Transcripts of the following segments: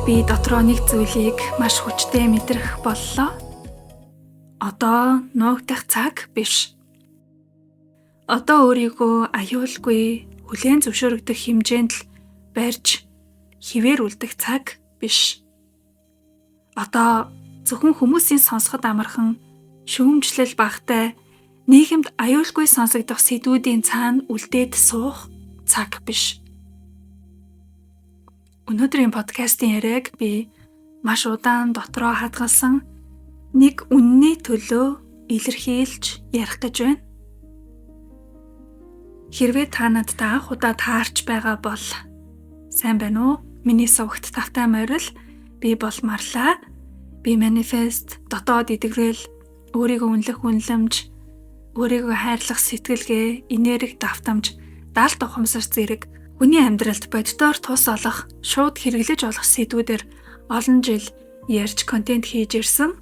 би дотроо нэг зүйлийг маш хүчтэй мэдрэх боллоо. Одоо нуугдах цаг биш. Одоо өөрийгөө аюулгүй хүлээн зөвшөөрөгдөх хэмжээнд л барьж хിവэр үлдэх цаг биш. Одоо зөвхөн хүмүүсийн сонсоход амархан шүүмжлэл багтай нийгэмд аюулгүй сонсогдох сэдвүүдийн цаана үлдээд суух цаг биш. Өнөөдрийн подкастын яриаг би маш удаан дотроо хадгалсан нэг үнний төлөө илэрхийлж ярих гэж байна. Хэрвээ та надтай анх удаа таарч байгаа бол сайн байна уу? Миний сувагт тавтай морил. Би бол Марла. Би манифест, дотоод идэвхрэл, өөрийгөө үнэлэх үнэлэмж, өөрийгөө хайрлах сэтгэлгээ, энерги давтамж, даалт ухамсар зэрэг хүний амьдралд боддоор тус олох, шууд хэрэглэж олох сэдвүүдээр олон жил ярьж контент хийж ирсэн.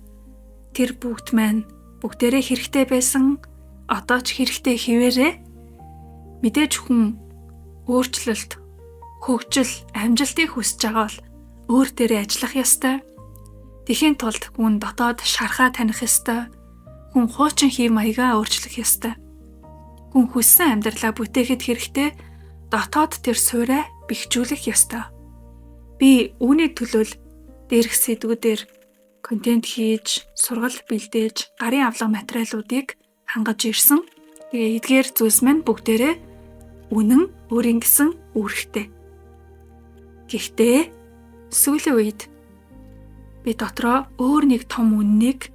Тэр бүгд маань бүгдээрээ хэрэгтэй байсан, одоо ч хэрэгтэй хэвээрээ. Мэдээж хүн өөрчлөлт, хөгжил, амжилтыг хүсэж байгаа бол өөр дээрээ ажиллах ёстой. Тэхийн тулд хүн дотоод шархаа таних ёстой. Хүн хуучин хэв маягаа өөрчлөх ёстой. Хүн хүссэн амьдралаа бүтээхэд хэрэгтэй дотоод тэр суурай бэхжүүлэх ёстой. Би үүний төлөө дээрх сэдвүүдээр контент хийж, сургалт бэлдээж, гарын авлага материалуудыг хангаж ирсэн. Тэгээ эдгээр зүйлс маань бүгдээрээ үнэн өөрийн гэсэн үүрэгтэй. Гэхдээ сүүлийн үед би дотроо өөр нэг том үннийг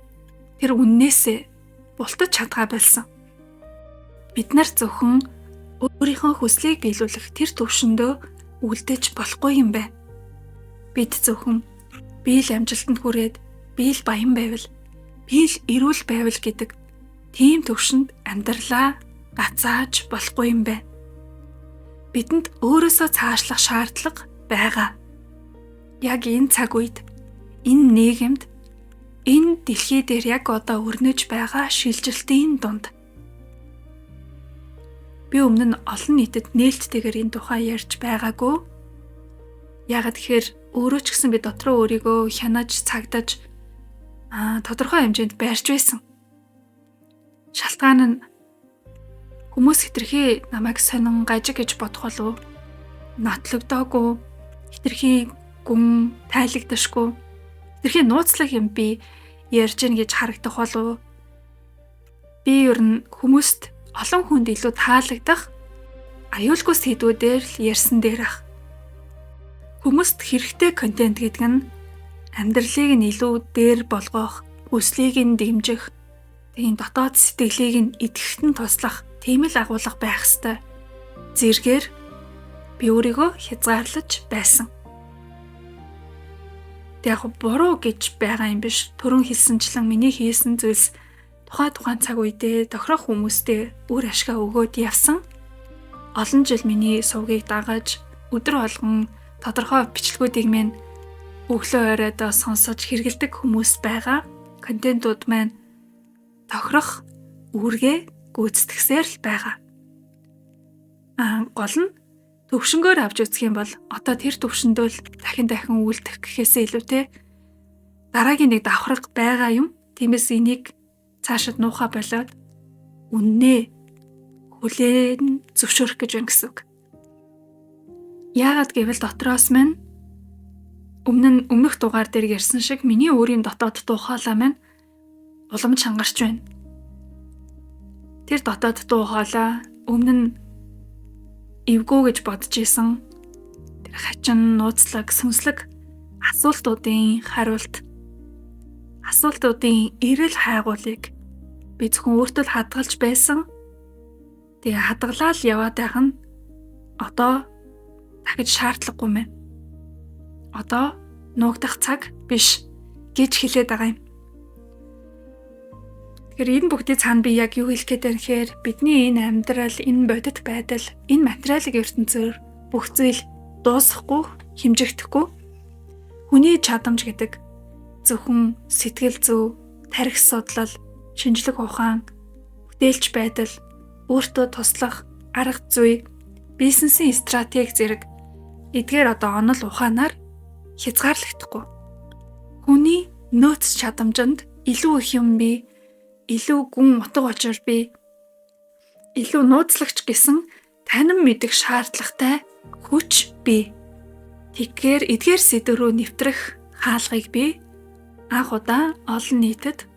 тэр үннээсээ бултаж чадгаа болсон. Бид нар зөвхөн өөрийнхөө хүслийг биелүүлэх тэр төвшөндөө үлдэж болохгүй юм байна. Бид зөвхөн би л амжилтанд хүрээд, би л баян байвал, би л эрүүл байвал гэдэг тийм төвшөнд амьдралаа гацааж болохгүй юм байна. Бидэнд өөрөөсөө цаашлах шаардлага байгаа. Яг энэ цаг үед, энэ нийгэмд, энэ дэлхий дээр яг одоо өрнөж байгаа шилжилтийн дунд би өмнө нь олон нийтэд нээлттэйгээр энэ тухай ярьж байгаагүй. Яагаад тэгэхээр өөрөө ч гэсэн би дотроо өөрийгөө хянаж, цагдаж тодорхой хэмжээнд байрч байсан. Шалтгаан нь хүмүүс хэтэрхий намайг сонин гажиг гэж бодох болов, нотлогдоогүй, хэтэрхий гүн тайлагдашгүй, хэтэрхий нууцлаг юм би ярьж гин гэж харагдах болов. Би ер нь хүмүүст олон хүнд илүү таалагдах аюулгүй сэдвүүдээр л ярьсан дээр ах. Хүмүүст хэрэгтэй контент гэдэг нь амьдралыг нь илүү дээр болгох, хүслийг нь дэмжих, тийм дотоод сэтгэлийг нь идэвхтэн туслах тийм л агуулга байх ёстой. Зэргээр би өөрийгөө хязгаарлаж байсан. Яг буруу гэж байгаа юм биш. Түрүүн хэлсэнчлэн миний хийсэн зүйлс тухайн цаг үедээ тохирох хүмүүстэй үр ашгаа өгөөд явсан. Олон жил миний сувгийг дагаж өдөр болгон тодорхой бичлэгүүдийг минь өглөө оройд сонсож хэрэгэлдэг хүмүүс байгаа. Контентууд маань тохирох үүргээ гүйцэтгсээр л байгаа. Гол нь төвшнгөөр авч үзэх юм бол одоо тэр төвшөндөө л дахин үлдэх гэхээсээ илүүтэй дараагийн нэг давхарга байгаа юм. Тиймээс энийг цаашид нуухай болоод үннээ хүлээн зөвшөөрөх гэж байна гэсэн үг. Яагаад гэвэл дотроос маань өмнөх дугаар дээр ярьсан шиг миний өөрийн дотоод дуу хоолой маань уламж хангарч байна. Тэр дотоод дуу хоолой өмнө нь эвгүй гэж бодож исэн тэр хачин, нууцлаг, сүнслэг асуултуудын хариулт, асуултуудын эрэл хайгуулыг би зөвхөн өөртөө л хадгалж байсан. Тэгээ хадгалаад яваад байх нь одоо дахиж шаардлагагүй мэн. Одоо нуугдах цаг биш гэж хэлээд байгаа юм. Тэгэхээр энэ бүгдийн цаана би яг юу хэлэх гээд байна гэхээр бидний энэ амьдрал, энэ бодит байдал, энэ материалын ертөнцөөр бүх зүйл дуусахгүй, хэмжигдэхгүй. Хүний чадамж гэдэг зөвхөн сэтгэл зүй, тархи судлал, шинжлэх ухаан, бүтээлч байдал, өөртөө туслах арга зүй, бизнесийн стратеги зэрэг эдгээр одоо онол ухаанаар хязгаарлагдахгүй. Хүний нөөц чадамжинд илүү их юм би, илүү гүн утга учир би, илүү нууцлагч гэсэн танин мэдэх шаардлагатай хүч би. Тэгэхээр эдгээр сэдв рүү нэвтрэх хаалгыг би анх удаа олон нийтэд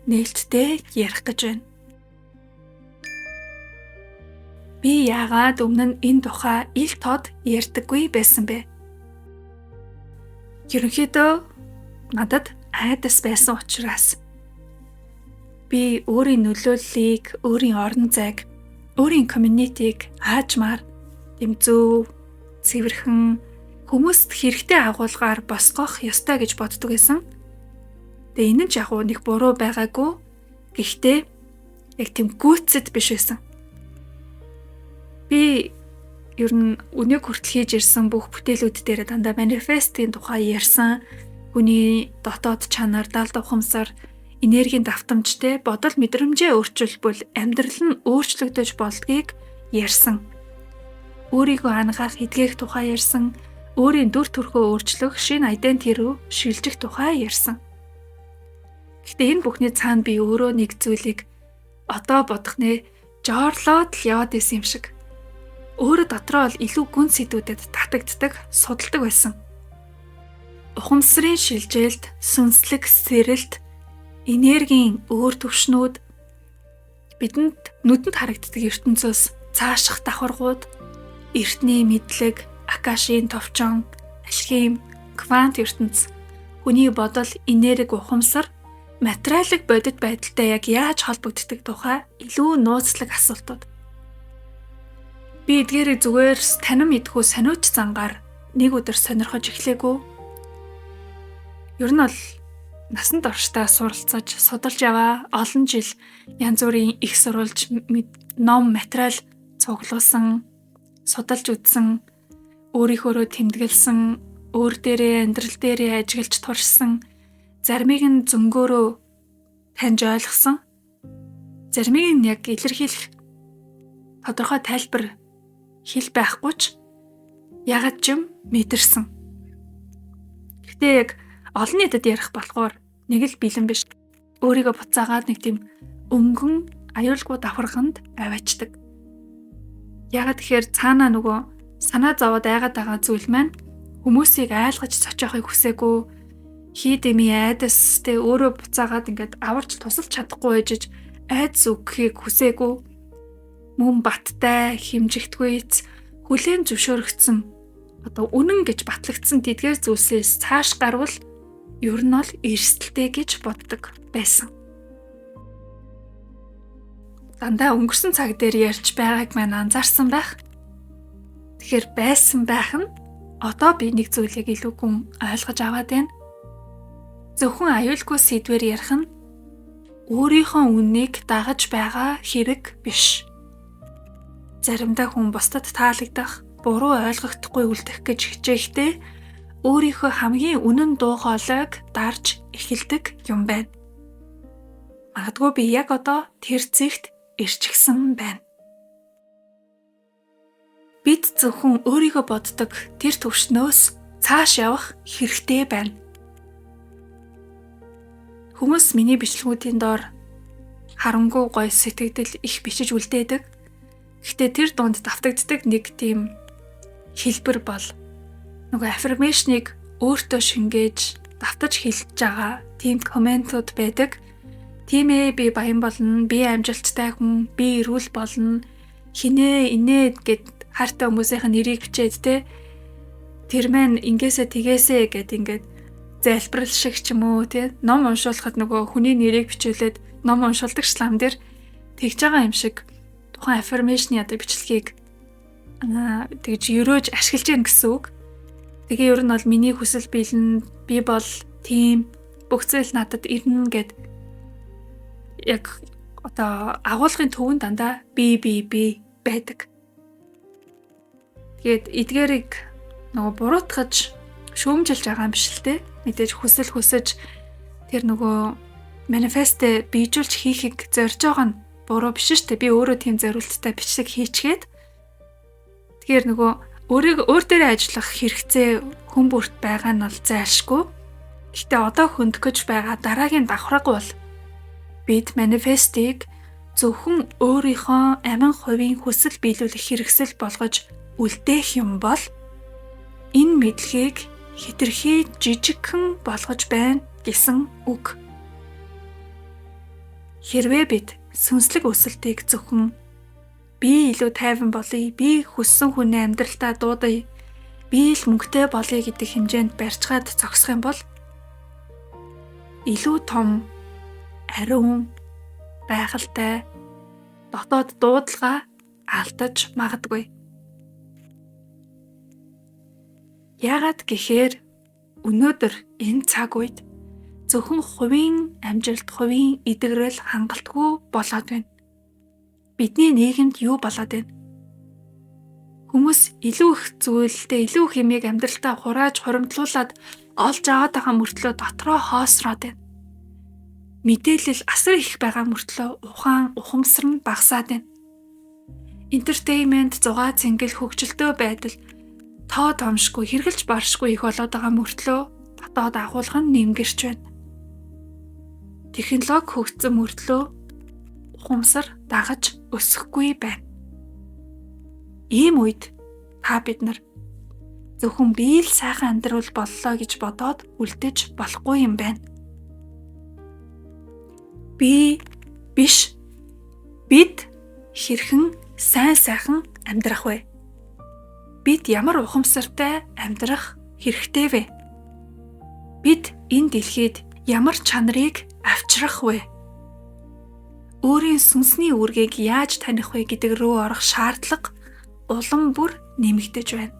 нээлттэй ярих гэж байна. Би яагаад өмнө нь энэ тухай ил тод ярьдаггүй байсан бэ? Ерөнхийдөө надад айдас байсан учраас би өөрийн нөлөөллийг, өөрийн орон зайг, өөрийн комьюнитиг аажмаар зөв, цэвэрхэн хүмүүст хэрэгтэй агуулгаар босгох ёстой гэж боддог байсан. Тэгээ энэ ч яг нэг буруу байгаагүй. Гэхдээ яг тийм гүйцэд биш байсан. Би ер нь өнөөг хүртэл хийж ирсэн бүх бүтээлүүд дээр дандаа манифестийн тухай ярьсан. Хүний дотоод чанар, далд ухамсар, энергийн давтамжтай бодол мэдрэмжээ өөрчилбөл амьдрал нь өөрчлөгдөж болдгийг ярьсан. Өөрийгөө ангаах, эдгэх тухай ярьсан. Өөрийн дүр төрхөө өөрчлөх, шинэ айдентити рүү шилжих тухай ярьсан. Гэхдээ энэ бүхний цаана би өөрөө нэг зүйлийг одоо бодох нэ жоорлоод л яваад исэн юм шиг. Өөрөө дотроо л илүү гүн сэдвүүдэд татагддаг, судалдаг байсан. Ухамсарын шилжилт, сүнслэг сэрэлт, энергийн өөр түвшнүүд бидэнд нүдэнд харагддаг ертөнцөөс цааших давхаргууд, эртний мэдлэг, акашийн товчон, алхим, квант ертөнц, хүний бодол, энерги, ухамсар, материалын бодит байдалтай яг яаж холбогддог тухай илүү нууцлаг асуултууд. Би эдгээрийг зүгээр танин мэдхүү сониуч зангаар нэг өдөр сонирхож эхлэегүй. Ер нь бол насанд орштой суралцаж, судалж яваа олон жил янз бүрийн их сурвалж, ном, материал цуглуулсан, судалж үзсэн, өөрийнхөөрөө тэмдэглэсэн, өөр дээрээ амьдрал дээрээ ажиглаж туршсан, заримыг нь зөнгөөрөө таньж ойлгосон, заримыг нь яг илэрхийлэх тодорхой тайлбар хэл байхгүй ч ягаад ч юм мэдэрсэн. Гэхдээ яг олон нийтэд ярих болохоор нэг л бэлэн биш. Өөрийгөө буцаагаад нэг тийм өнгөн аюулгүй давхарганд аваачдаг. Ягаад тэгэхээр цаанаа нөгөө санаа зовоод айгаад байгаа зүйл маань хүмүүсийг айлгаж цочоохыг хүсээгүй, хийдэмий айдастэй өөрөө буцаагаад ингээд аварч тусалж чадахгүй ээжж айдас өгөхийг хүсээгүй, мөн баттай, хэмжигдгүйц, хүлээн зөвшөөрөгдсөн, одоо үнэн гэж батлагдсан тэдгээр зүйлсээс цааш гарвал ер нь бол эрсдэлтэй гэж боддог байсан. Дандаа өнгөрсөн цаг дээр ярьж байгааг маань анзаарсан байх. Тэгэхээр байсан байх нь одоо би нэг зүйлийг илүү гүн ойлгож аваад байна. Зөвхөн аюулгүй сэдвээр ярих нь өөрийнхөө үннийг дагаж байгаа хэрэг биш. Заримдаа хүн бусдад таалагдах, буруу ойлгогдохгүй үлдэх гэж хичээхдээ өөрийнхөө хамгийн үнэн дуу хоолойг дарж эхэлдэг юм байна. Магадгүй би яг одоо тэр зэгт ирчихсэн байна. Бид зөвхөн өөрийгөө боддог тэр төвшнөөс цааш явах хэрэгтэй байна. Хүмүүс миний бичлэгүүдийн доор харангүй гоё сэтгэгдэл их бичиж үлдээдэг. Гэхдээ тэр дунд давтагддаг нэг тийм хэлбэр бол нөгөө аффирмашныг өөртөө шингээж давтаж хэлж байгаа тийм комментууд байдаг. Тийм ээ, би баян болно, би амжилттай хүн, би эрүүл болно, хинээ инээ гэд хайртай хүмүүсийн нэрийг бичээд те тэр маань ингээсээ тэгээсээ гэд ингээд залбирал шиг ч юм уу те ном уншуулахад нөгөө хүний нэрийг бичүүлээд ном уншуулдаг шлам дээр тэгж байгаа юм шиг тухайн аффирмашны одоо бичлэгийг тэгж өрөөж ашиглаж яах гэсэн үг. Тэгээ ер нь бол миний хүсэл биелэн би бол тийм бүх зүйл надад ирнэ гэд яг одоо агуулгын төвөнд дандаа би байдаг. Тэгээд эдгээрийг нөгөө буруутгаж шүүмжилж байгаа юм биш л те. Мэдээж хүсэж тэр нөгөө манифестэ биежүүлж хийхийг зорж байгаа нь буруу биш шүү дээ. Би өөрөө тийм зориулттай бичлэг хийчгээд тэгэхээр нөгөө өөр дээрээ ажиллах хэрэгцээ хүн бүрт байгаа нь бол зайлшгүй. Гэхдээ одоо хөндөж байгаа дараагийн давхраг бол бид манифестыг зөвхөн өөрийнхөө амин хувийн хүсэл биелүүлэх хэрэгсэл болгож үлдээх юм бол энэ мэдлэгийг хэтэрхий жижигхэн болгож байна гэсэн үг. Хэрвээ бид сүнслэг өсөлтийг зөвхөн би илүү тайван болъё, би хүссэн хүний амьдралдаа дуудая, би л мөнгөтэй болъё гэдэг хэмжээнд барьцгаад зогсох юм бол илүү том, ариун, байгальтай дотоод дуудлага алдаж магадгүй. Яагаад гэхээр өнөөдөр энэ цаг үед зөвхөн хувийн амжилт, хувийн эдгэрэл хангалтгүй болоод байна. Бидний нийгэмд юу болоод байна? Хүмүүс илүү их зүйлдээ, илүү их юмыг амьдралтаа хурааж хуримтлуулад олж аваад байгаа мөртлөө дотроо хоосроод байна. Мэдээлэл асар их байгаа мөртлөө ухамсар нь багасаад байна. Entertainment, зугаа цэнгэл, хөгжилтөө байдал тоо томшгүй, хэрглэж баршгүй их болоод байгаа мөртлөө дотоод агуулга нь нэмгэрч байна. Технологи хөгжсөн мөртлөө ухамсар дагаж өсөхгүй байна. Ийм үед бид нар зөвхөн бие л сайхан амьдрал боллоо гэж бодоод үлдэж болохгүй юм байна. Би биш. Бид хэрхэн сайхан амьдрах вэ? Бид ямар ухамсартай амьдрах хэрэгтэй вэ? Бид энэ дэлхийд ямар чанарыг авчрах вэ? Өөрийн сүнсний үүргийг яаж таних вэ гэдэг рүү орох шаардлага улам бүр нэмэгдэж байна.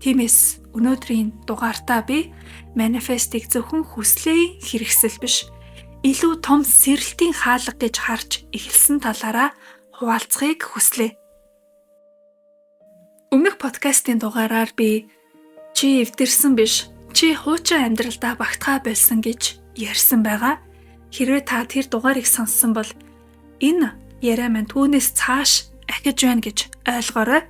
Тиймээс өнөөдрийн дугаартаа би манифестыг зөвхөн хүслээ хэрэгсэл биш, илүү том сэрэлтийн хаалга гэж харж эхэлсэн талаараа хуваалцахыг хүслээ. Өмнөх подкастын дугаараар би чи эвдэрсэн биш, чи хуучин амьдралдаа багтгаа байсан гэж ярьсан байгаа. Хэрвээ та тэр дугаарыг сонссон бол энэ яриа маань түүнээс цааш ахиж байна гэж ойлгоорой.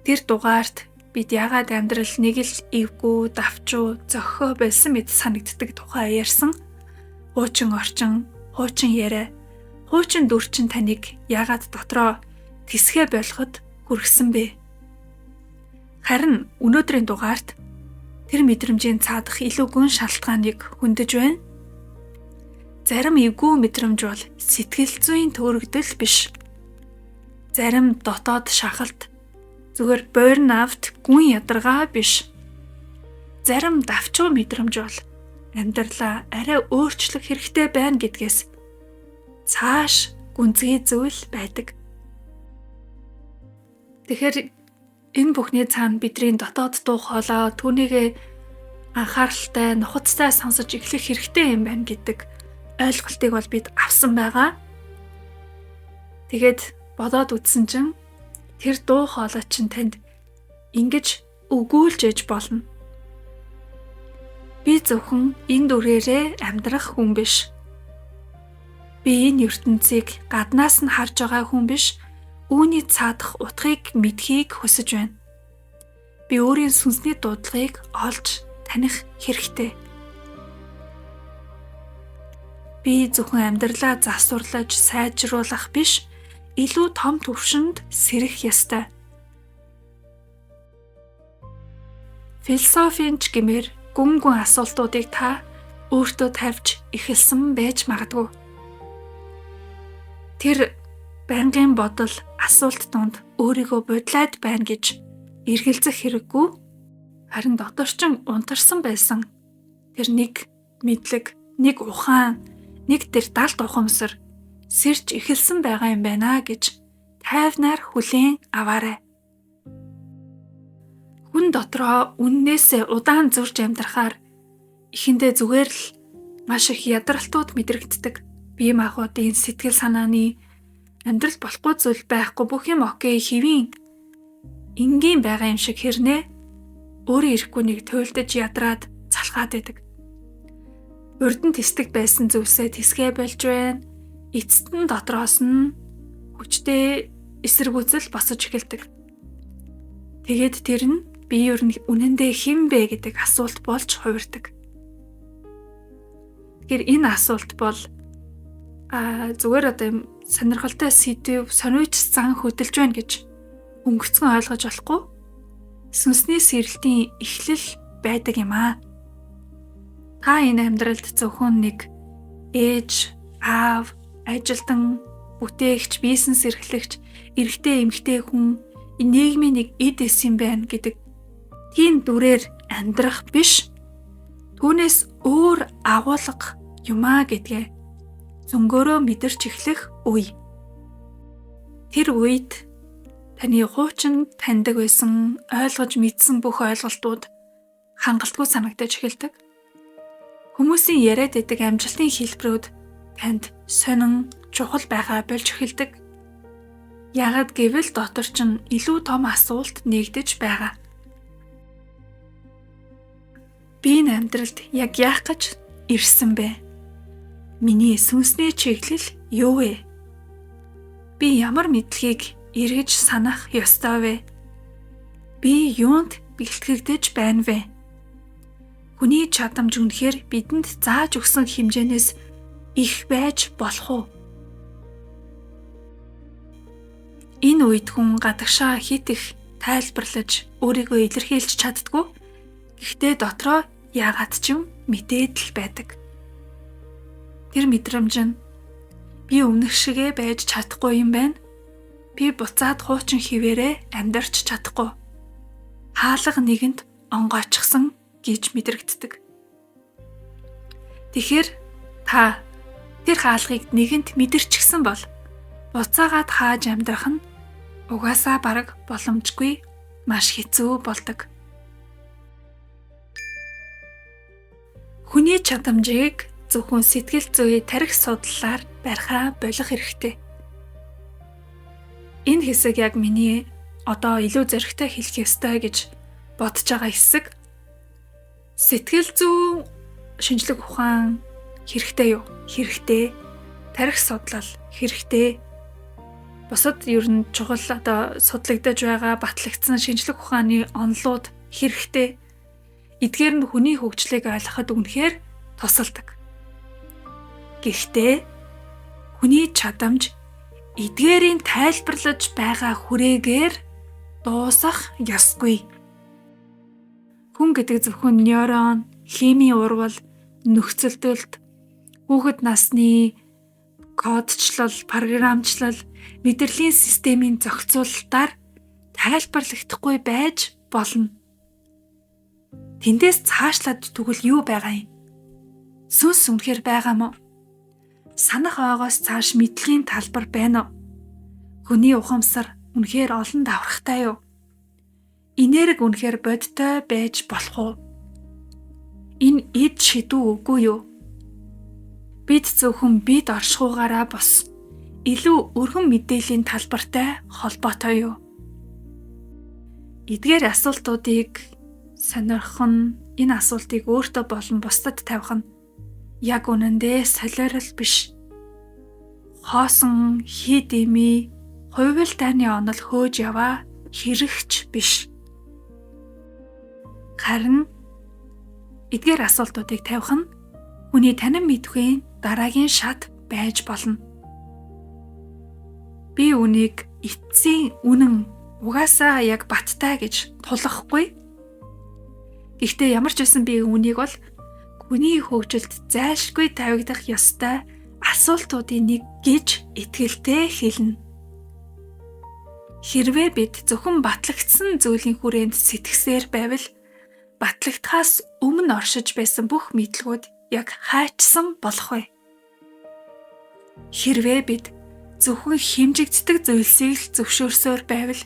Тэр дугаарт бид яагаад амьдрал нэг л эвгүй, давчуу, зохио байсан мэт санагддаг тухай ярьсан. Хуучин орчин, хуучин яриа, хуучин дүрчин таныг яагаад дотроо тэсгэ болгоход хүргэсэн бэ? Харин өнөөдрийн дугаарт тэр мэдрэмжийн цаадах илүү гүн шалтгааныг хөндөж байна. Зарим эвгүй мэдрэмж бол сэтгэл зүйн төөрөгдөл биш. Зарим дотоод шахалт, зүгээр burnout, гүн ядаргаа биш. Зарим давчуу мэдрэмж бол амьдралаа арай өөрчлөх хэрэгтэй байна гэдгээс цааш гүнзгий зүйл байдаг. Тэгэхээр энэ бүхний цаана бидний дотоод дуу хоолой түүнийгээ анхааралтай, нухацтай сонсож эхлэх хэрэгтэй юм байна гэдэг ойлголтыг бол бид авсан байгаа. Тэгээд бодоод үзсэн чинь тэр дуу хоолой чинь танд ингэж өгүүлж ээж болно. Би зөвхөн энэ дүрээрээ амьдрах хүн биш. Би энэ ертөнцийг гаднаас нь харж байгаа хүн биш. Үүний цаадах утгыг мэдхийг хүсэж байна. Би өөрийн сүнсний дуудлагыг олж таних хэрэгтэй. Би зөвхөн амьдралаа засварлаж, сайжруулах биш, илүү том түвшинд сэрэх ёстой. Философинч гэмээр гүн асуултуудыг та өөртөө тавьж эхэлсэн байж магадгүй. Тэр байнгын бодол асуулт донд өөрийгөө бодлоод байна гэж эргэлзэх хэрэггүй. Харин доторчин унтарсан байсан тэр нэг мэдлэг, нэг ухаан, нэг тэр далд ухамсар сэрж эхэлсэн байгаа юм байна гэж тайвнаар хүлээн аваарай. Хүн дотроо үннээсээ удаан зурж амьдрахаар эхэндээ зүгээр л маш их ядралтууд мэдрэгддэг. Бие махбодын сэтгэл санааны амьдрал болохгүй зүйл байхгүй, бүх юм окей, хэвийн энгийн байгаа юм шиг хэрнээ өөрөө ирэхгүй нэг туйлдаж ядраад залхаад байдаг. Урд нь тэсдэг байсан зүйлсээ тэсгэ болж байна. Эцэст нь дотроос нь хүчтэй эсэргүүцэл босож эхэлдэг. Тэгээд тэр нь би ер нь үнэндээ хэн бэ гэдэг асуулт болж хувирдаг. Тэгэхээр энэ асуулт бол зүгээр одоо юм сонирхолтой сэдв сониуч зан хөдөлж байна гэж өнгөцгөн ойлгож болохгүй. Сүнсний сэрэлтийн эхлэл байдаг юм аа. Та энэ амьдралд зөвхөн нэг ээж, аав, ажилтан, бүтээгч, бизнес эрхлэгч, эрэгтэй эмэгтэй хүн нийгмийн нэг эд эс юм байна гэдэг тийм дүрээр амьдрах биш. Түүнээс өөр агуулга юмаа гэдгээ зөнгөөрөө мэдэрч эхлэх үе. Тэр үед таны хуучин таньдаг байсан, ойлгож мэдсэн бүх ойлголтууд хангалтгүй санагдаж эхэлдэг. Хүмүүсийн яриад идэг амжилтын хэлбэрүүд танд сонин, чухал байхаа болж эхэлдэг. Яагад гэвэл дотор чинь илүү том асуулт нэгдэж байгаа. Би энэ амьдралд яг яах гэж ирсэн бэ? Миний сүнсний чиглэл юу вэ? Би ямар мэдлэгийг эргэж санах ёстой вэ? Би юунд бэлтгэгдэж байна вэ? Хүний чадамж үнэхээр бидэнд зааж өгсөн хэмжээнээс их байж болох уу? Энэ үед хүн гадагшаа хит их тайлбарлаж өөрийгөө илэрхийлж чаддгүй. Гэхдээ дотроо яагаад ч юм мэдээд л байдаг. Тэр мэдрэмж нь би өмнөх шигээ байж чадахгүй юм байна. Би буцаад хуучин хിവэрээ амьдарч чадахгүй. Хаалга нэгэнд онгойчсон гэж мэдрэгддэг. Тэгэхээр та тэр хаалгыг нэгэнд мэдэрчихсэн бол буцаагаад хааж амьдрах нь угаасаа бараг боломжгүй, маш хэцүү болдог. Хүний чадамжийг зөвхөн сэтгэл зүйн тарих судлалаар барихаа болох хэрэгтэй. Энэ хэсэг яг миний одоо илүү зоригтой хэлэх ёстой гэж бодож байгаа хэсэг. Сэтгэл зүйн шинжлэх ухаан хэрэгтэй юу? Хэрэгтэй. Тарих судлал хэрэгтэй. Бусад ер нь чухал одоо судлагдаж байгаа батлагдсан шинжлэх ухааны онолууд хэрэгтэй. Эдгээр нь хүний хөгжлийг ойлгоход үнэхээр тусалдаг. Гэхдээ хүний чадамж эдгээрийн тайлбарлаж байгаа хүрээгээр дуусах ёсгүй. Хүн гэдэг зөвхөн нейрон, химийн урвал, нөхцөлдөлт, хүүхэд насны кодчлал, програмчлал, мэдрэлийн системийн зохицуулалтаар тайлбарлагдахгүй байж болно. Тэндээс цаашлаад тэгвэл юу байгаа юм? Сүнс үнэхээр байгаа мó? Санах ойгоос цааш мэдлэгийн талбар байна уу? Хүний ухамсар үнэхээр олон давхрахтай юу? Энерги үнэхээр бодтой байж болох уу? Энэ эд шидүү үгүй юу? Бид зөвхөн бид оршихуугаараа бос илүү өргөн мэдээллийн талбартай холбоотой юу? Эдгээр асуултуудыг сонирхох нь, энэ асуултыг өөртөө болон бусдад тавих нь яг үнэндээ солиорол биш. Хоосон хид эми хувил таны онол хөөж яваа хэрэгч биш. Харин эдгээр асуултуудыг тавих нь хүний танин мэдхийн дараагийн шат байж болно. Би үнийг эцсийн үнэн угаасаа яг баттай гэж тулахгүй. Гэхдээ ямар ч байсан би үнийг бол хүний хөгжилд зайлшгүй тавигдах ёстой асуултуудын нэг гэж итгэлтэй хэлнэ. Хэрвээ бид зөвхөн батлагдсан зүйлийн хүрээнд сэтгэсээр байвал батлагдахаас өмнө оршиж байсан бүх мэдлгүүд яг хайчсан болох вэ? Хэрвээ бид зөвхөн хэмжигддэг зүйлсийг л зөвшөөрсөөр байвал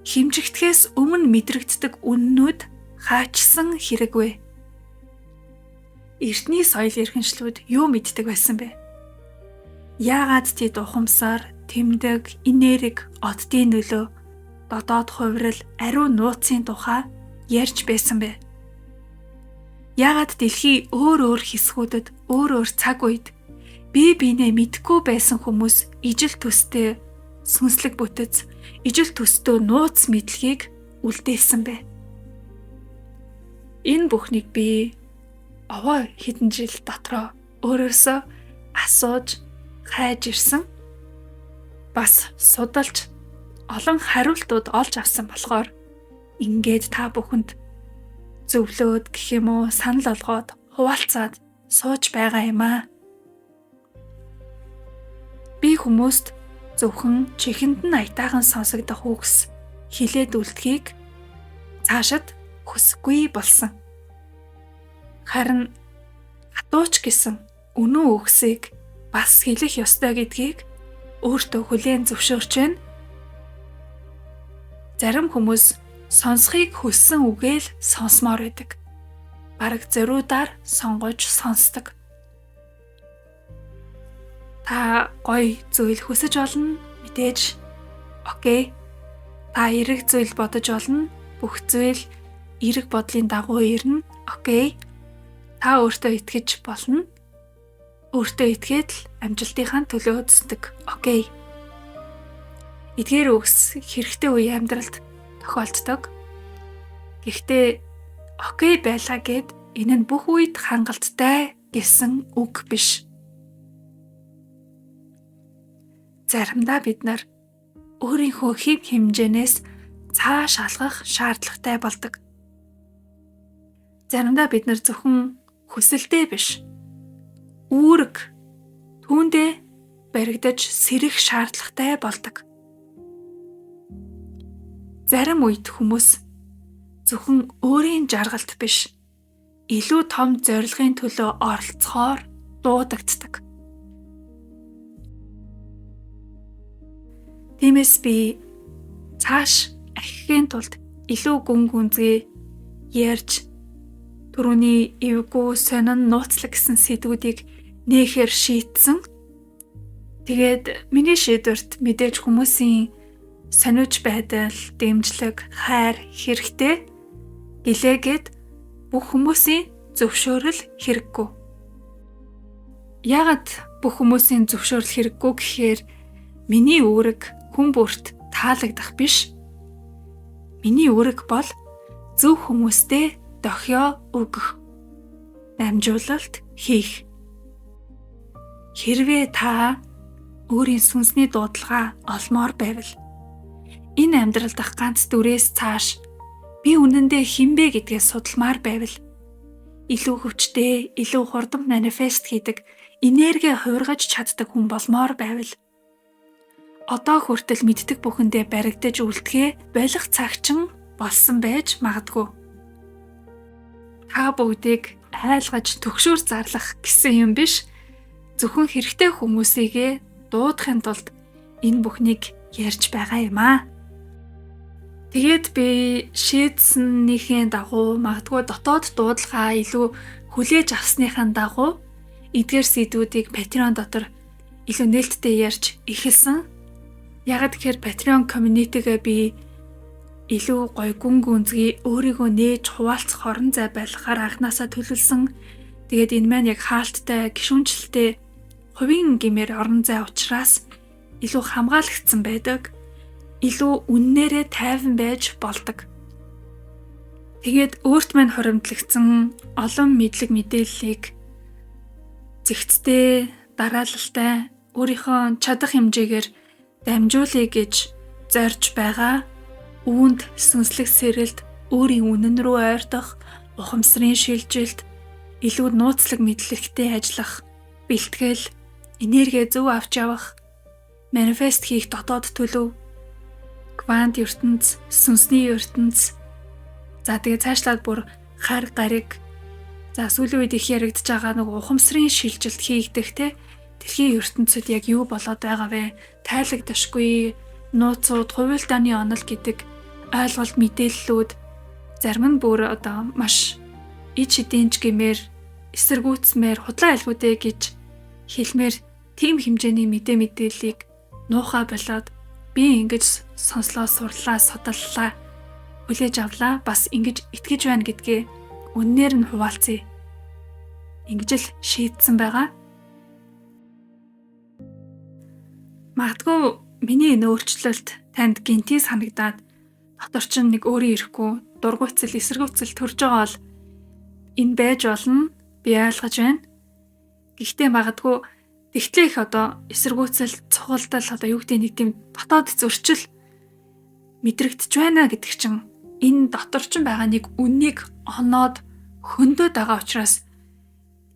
хэмжигдэхээс өмнө мэдрэгддэг үнэнүүд хаачсан хэрэгвэ? Эртний соёл эрхэншлүүд юу мэддэг байсан бэ? Яагаад тэд ухамсар, тэмдэг, энерги, оддын нөлөө, додоод хувирал, ариун нууцын тухай ярьж байсан бэ? Яагаад дэлхийн өөр хэсгүүдэд өөр цаг үед бие биенээ мэдгүй байсан хүмүүс ижил төстэй сүнслэг бүтэц, ижил төстөө нууц мэдлэгийг үлдээсэн бэ? Энэ бүхнийг би овоо хэдэн жил дотроо өөрөөсөө асууж хайж ирсэн. Бас судалж олон хариултууд олж авсан болохоор ингээд та бүхэнд зөвлөөд гэх юм уу санал олгоод хуваалцаад сууж байгаа юм аа. Би хүмүүст зөвхөн чихэнд нь аятайхан сонсогдох үгс хилээд үлдэхийг цаашид хүсэхгүй болсон. Харин хатууч гэсэн үнэн үгсийг бас хэлэх ёстой гэдгийг өөртөө хүлээн зөвшөөрч байна. Зарим хүмүүс сонсхийг хүссэн үгээл сонсмоор байдаг. Бараг зориудаар сонгож сонсдог. Та гоё зүйл хүсэж олно мэдээж. Окей. Та эерэг зүйл бодож олно. Бүх зүйл эерэг бодлын дагуу ирнэ. Окей. Та өөртөө итгэж болно. Өөртөө итгээд л амжилтынхаа төлөө үздэг. Окей. Эдгээр үгс хэрэгтэй үе амьдралд тохиолддог. Гэхдээ окей байлаа гэд энэ нь бүх үед хангалттай гэсэн үг биш. Заримдаа бид нар өөрийнхөө хэв хэмжээнээс цааш алгах шаардлагатай болдог. Заримдаа бид нар зөвхөн хүсэлтэй биш, үүрэг түүндээ баригдаж сэрэх шаардлагатай болдог. Зарим үед хүмүүс зөвхөн өөрийн жаргалт биш, илүү том зорилгын төлөө оролцохоор дуудагддаг. Тиймээс би цааш ахихийн тулд илүү гүн гүнзгий ярьж түрүүний эвгүй сонин нууцлаг гэсэн сэдвүүдийг нээхээр шийтсэн. Тэгээд миний шийдвэрт мэдээж хүмүүсийн сониуч байдал, дэмжлэг, хайр хэрэгтэй. Гэлээгээд бүх хүмүүсийн зөвшөөрөл хэрэггүй. Яагаад бүх хүмүүсийн зөвшөөрөл хэрэггүй гэхээр миний үүрэг хүн бүрт таалагдах биш. Миний үүрэг бол зөв хүмүүстэй дохио өгөх, дамжуулалт хийх. Хэрвээ та өөрийн сүнсний дуудлага олмоор байвал энэ амьдрал дах ганц дүрээс цааш би үнэндээ хинбэ гэдгээ судалмаар байвал илүү хүчтэй, илүү хурдан манифест хийдэг, энерги хуургаж чаддаг хүн болмоор байвал одоо хүртэл мэддэг бүхэндээ баригдаж үлдэхээ болох цагчин болсон байж магадгүй. Та бүгдийг айлгаж төгшөөр зарлах гэсэн юм биш. Зөвхөн хэрэгтэй хүмүүсийгээ дуудахын тулд энэ бүхнийг ярьж байгаа юм аа. Тэгээд би шийдсэнийхээ дагуу магадгүй дотоод дуудлагаа илүү хүлээж авсныхаа дагуу эдгээр сэдвүүдийг Patreon дотор илүү нээлттэй ярьж эхэлсэн. Ягаад гэхээр Patreon community-гээ би илүү гоё гүн гүнзгий өөрийгөө нээж хуваалцах орон зай байлгахаар анханасаа төлөвлөсөн. Тэгээд энэ маань яг хаалттай, гишүүнчлэлтэй хувийн гэмээр орон зай учраас илүү хамгаалагдсан байдаг. Илүү үннээрээ тайван байж болдог. Тэгээд өөрт маань хоримтлагдсан олон мэдлэг мэдээллийг зэгцтэй, дараалалтай өөрийнхөө чадах хэмжээгээр дамжуулъя гэж зорж байгаа. Үүнд сүнслэг сэрэлт, өөрийн үнэн рүү ойртох, ухамсарын шилжилт, илүү нууцлаг мэдлэгтэй ажиллах, бэлтгэл, энерги зөв авч явах, манифест хийх дотоод төлөв, квант ертөнц, сүнсний ертөнц. За тэгээ цаашлаад бүр хар гариг. За сүүлийн үед их яригдж байгаа нэг ухамсарын шилжилт хийгдэх те. Дэлхийн ертөнцид яг юу болоод байгаа вэ? Тайлагдашгүй нууцуд, хувилдааны онол гэдэг ойлголт мэдээллүүд зарим нь бүр одоо маш ид шидэнч гэмээр эсэргүүцмээр худлаа айлгуудэ гэж хэлмээр тийм хэмжээний мэдээллийг нуухай болоод би ингэж сонслоо, сурлаа, судаллаа, хүлээж авлаа, бас ингэж итгэж байна гэдгээ үннээр нь хуваалцъя. Ингэж л шийдсэн байгаа. Магадгүй миний энэ өөрчлөлт танд гинти санагдаад дотор чинь нэг өөрөө ирэхгүй дургуйцэл, эсэргүүцэл төрж байгаа бол энэ байж болно. Би ойлгож байна. Гэхдээ магадгүй тэгтлээ их одоо эсэргүүцэл, цугулдал одоо юу гэдэг нэг тийм дотоод зөрчил мэдрэгдэж байна гэдэг чинь энэ дотор чинь байгаа нэг үннийг оноод хөндөд байгаа учраас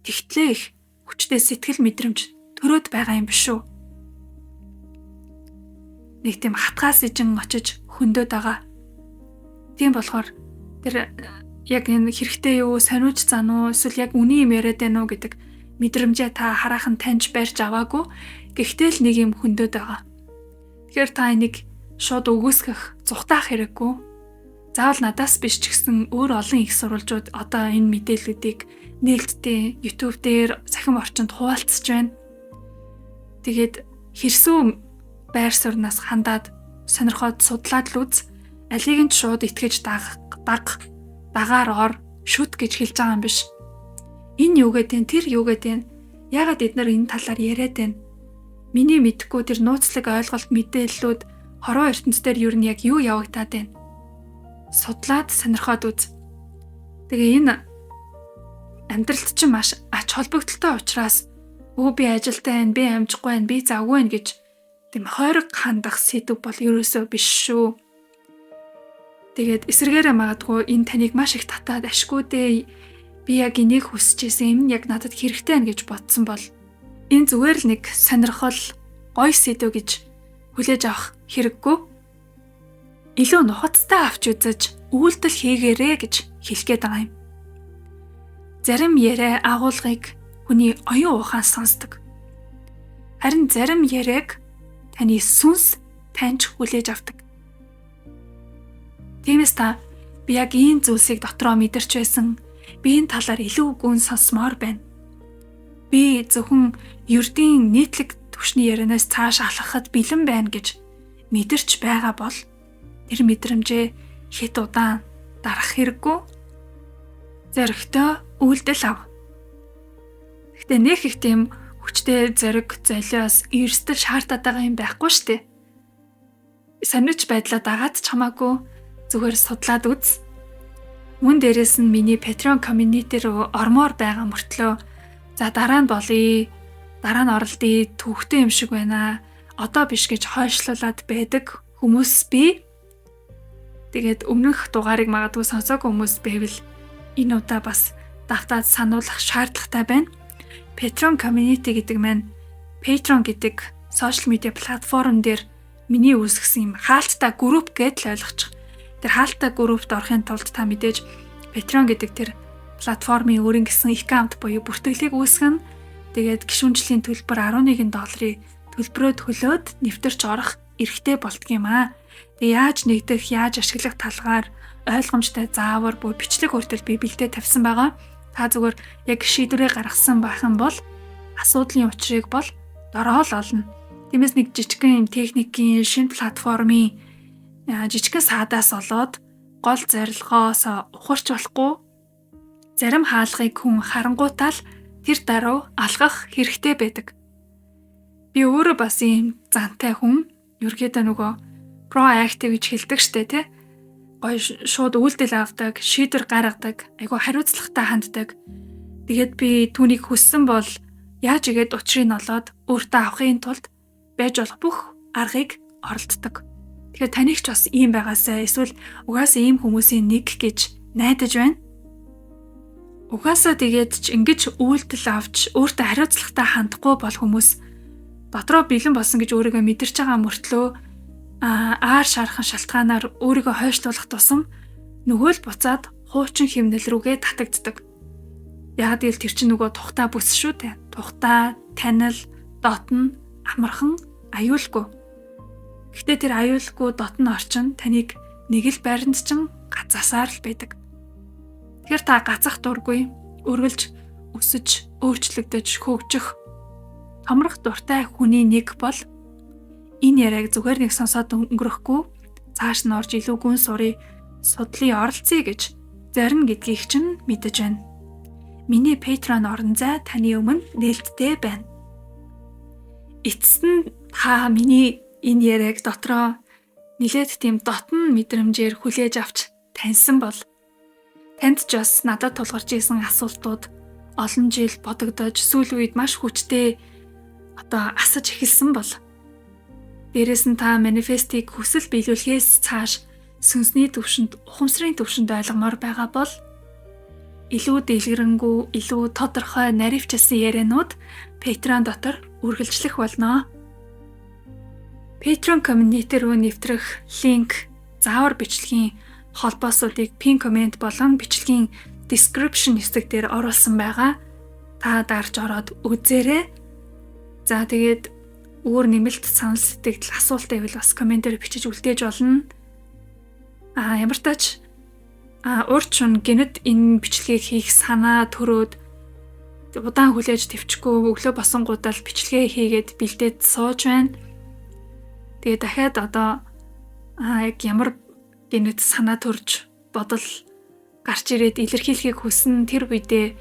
тэгтлээ их хүчтэй сэтгэл мэдрэмж төрөөд байгаа юм биш үү? Нэг тийм хатгаас ижин очиж хөндөд байгаа. Тийм болохоор тэр яг энэ хэрэгтэй юу, сониуч зан уу, эсвэл яг үний юм яриад байна уу гэдэг мэдрэмжээ та хараахан таньж барьж аваагүй. Гэхдээ л нэг юм хөндөд байгаа. Тэгэхээр та энийг шууд өгөөсгөх, зүхтаах хэрэггүй. Заавал надаас биш ч гэсэн өөр олон их сурвалжууд одоо энэ мэдээллүүдийг нээлттэй YouTube дээр цахим орчинд хуваалцж байна. Тэгээд хэрсүү байр сууриас хандаад сонирхоод судлаад л үз. Алийг нь шууд итгэж дагаар ор шүт гэж хэлж байгаа юм биш. Энэ юу гэдэг нь, тэр юу гэдэг нь, яагаад эдгээр энэ талаар яриад байна? Миний мэдхгүй тэр нууцлаг ойлголт мэдээллүүд хорвоо ертөнцийн юу нь яг юу явагдаад байна? Судлаад сонирхоод үз. Тэгээ энэ амьдралд чинь маш ач холбогдолтой учраас би ажилдаа байна, би амжихгүй байна, би завгүй байна гэж тийм хойрог хандах сэдв бол ерөөсөө биш шүү. Тэгээд эсэргээрээ магадгүй энэ таныг маш их татаад ашгүй дээ. Би яг энийг хүсэж байсан, юм яг надад хэрэгтэй байна гэж бодсон бол энэ зүгээр л нэг сонирхол, гоё сэдв гэж хүлээж авах хэрэггүй. Илүү нухацтай авч үзэж үйлдэл хийгээрэй гэж хэлгээд байгаа юм. Зарим яриа агуулгыг хүний оюун ухаан сонсдог. Харин зарим яриаг таны сүнс таньж хүлээж авдаг. Тиймээс та би яг ийм зүйлсийг дотроо мэдэрч байсан. Би энэ талаар илүү гүн сонсмоор байна. Би зөвхөн ердийн нийтлэг түвшний ярианаас цааш алхахад бэлэн байна гэж мэдэрч байгаа бол тэр мэдрэмжээ хэд удаан дарах хэрэггүй. Зоригтой үйлдэл ав. Гэхдээ нэг их тийм хүчтэй зориг, золиос эрсдэл шаардаад байгаа юм байхгүй шүү дээ. Санаж байдлаа дагаад ч хамаагүй зүгээр судлаад үз. Мөн дээрээс нь миний Patreon community руу ормоор байгаа мөртлөө за дараа нь болъё. Дараа нь оролдъё. Төвхтэй юм шиг байна. Одоо биш гэж хойшлуулад байдаг хүмүүс би. Тэгээд өмнөх дугаарыг магадгүй сонсоогүй хүмүүс байвал энэ удаа бас давтаад сануулах шаардлагатай байна. Patreon community гэдэг маань Patreon гэдэг сошиал медиа платформ дээр миний үүсгэсэн юм хаалттай групп гэдэл ойлгочих. Тэр хаалттай группт орохын тулд та мэдээж Patreon гэдэг тэр платформын өөрийн гэсэн аккаунт буюу бүртгэлийг үүсгэн. Тэгээд гишүүнжлийн төлбөр $11 төлбөрөө төлөөд нэвтэрч орох эрхтэй болтго юм аа. Тэгээ яаж нэгдэх, яаж ашиглах талгаар ойлгомжтой заавар буюу бичлэг хүртэл би бэлдээ тавьсан байгаа. Та зүгээр яг шийдвэрээ гаргасан байх юм бол асуудлын учрыг бол дороо л олно. Тиймээс нэг жижигхэн юм техникийн шинэ платформын жижигхэн саадаас олоод гол зорилгоос ухарч болохгүй. Зарим хаалгыг хүн харангуйтаа л тэр даруй алхах хэрэгтэй байдаг. Би өөрөө бас ийм зантай хүн. Ерөөдөө нөгөө proactive гэж хэлдэг штэ тий. Гоё шууд үйлдэл авдаг, шийдвэр гаргадаг, айгүй хариуцлагатай ханддаг. Тэгээд би түүнийг хүссэн бол яаж игээд учрыг олоод өөртөө авахын тулд байж болох бүх аргыг оролддог. Тэгэхээр таних ч бас ийм байгаасаа эсвэл угаасаа ийм хүмүүсийн нэг гэж найдаж байна. Угаасаа тэгээд ч ингэж үйлдэл авч өөртөө хариуцлагатай хандахгүй бол хүмүүс дотроо бэлэн болсон гэж өөрийгөө мэдэрч байгаа мөртлөө аар шархан шалтгаанаар өөрийгөө хойшлуулах тусам нөгөө л буцаад хуучин хэмнэл рүүгээ татагддаг. Яг л тэр чинь нөгөө тухтай бүс шүү дээ. Тухтай, танил, дотн, амархан, аюулгүй. Гэхдээ тэр аюулгүй дотн орчин таныг нэг л байранд чинь гацаасаар л байдаг. Тэгэхээр та гацах дургүй, өргөлж, өсөж, өөрчлөгдөж, хөгжих томрох дуртай хүний нэг бол энэ яриаг зүгээр нэг сонсоод өнгөрөхгүй цааш нь орж илүү гүн сурыг судлын оролцъё гэж зарим гэдгийг чинь мэдэж байна. Миний Patreon орон зай таны өмнө нээлттэй байна. Эцэст нь та миний энэ яриаг дотроо нилээд тийм дотн мэдрэмжээр хүлээж авч таньсан бол танд ч бас надад тулгарч исэн асуултууд олон жил бодогдож сүүл үед маш хүчтэй асаж эхэлсэн бол дээрэс нь та манифестыг хүсэл биелүүлэхээс цааш сүнсний төвшөнд, ухамсарын төвшөнд ойлгомоор байгаа бол илүү дэлгэрэнгүй, илүү тодорхой наривчилсан ярианууд Patreon дотор үргэлжлэх болно. Patreon community руу нэвтрэх линк заавар бичлэгийн холбоосуудыг пин комент болон бичлэгийн description хэсэг дээр оруулсан байгаа. Та дарж ороод үзээрэй. За тэгээд өөр нэмэлт санал сэтгэл асуулт байвал бас комментээр бичиж үлдээж болно. Ямар тач урьдчилан гинэд энэ бичлэгийг хийх санаа төрөөд удаан хүлээж твчгүй өглөө босонгуудаа л бичлэгээ хийгээд бэлдээд сууж байна. Тэгээ дахиад яг ямар гинэд санаа төрж бодол гарч ирээд илэрхийлэхийг хүснэ тэр үедээ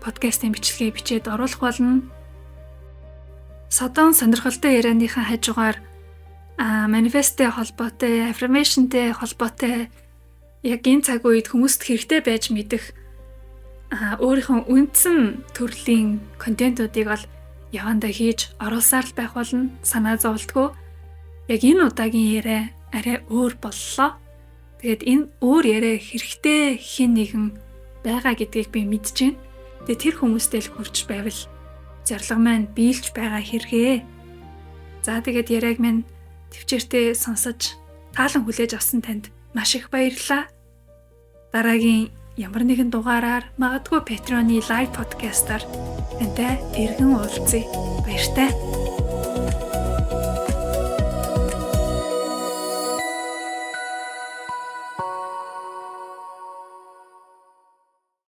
подкастын бичлэгээ бичээд оруулах болно. Содон сонирхолтой ярианыхаа хажуугаар манифесттэй холбоотой, affirmationтэй холбоотой яг энэ цаг үед хүмүүст хэрэгтэй байж мэдэх өөрийнхөө үндсэн төрлийн контентуудыг бол явандаа хийж оруулсаар л байх болно. Санаа зовлтгүй. Яг энэ удаагийн яриа арай өөр боллоо. Тэгээд энэ өөр яриа хэрэгтэй хэн нэгэн байгаа гэдгийг би мэдэж байна. Тэгээд тэр хүмүүстэй л хүрч байвал зорилго маань биелж байгаа хэрэгээ. За тэгээд яриаг минь төвчээртэй сонсож таалан хүлээж авсан танд маш их баярлалаа. Дараагийн ямар нэгэн дугаараар магадгүй Patreon-ы live podcast-аар тантай эргэн уулзъя. Баяртай.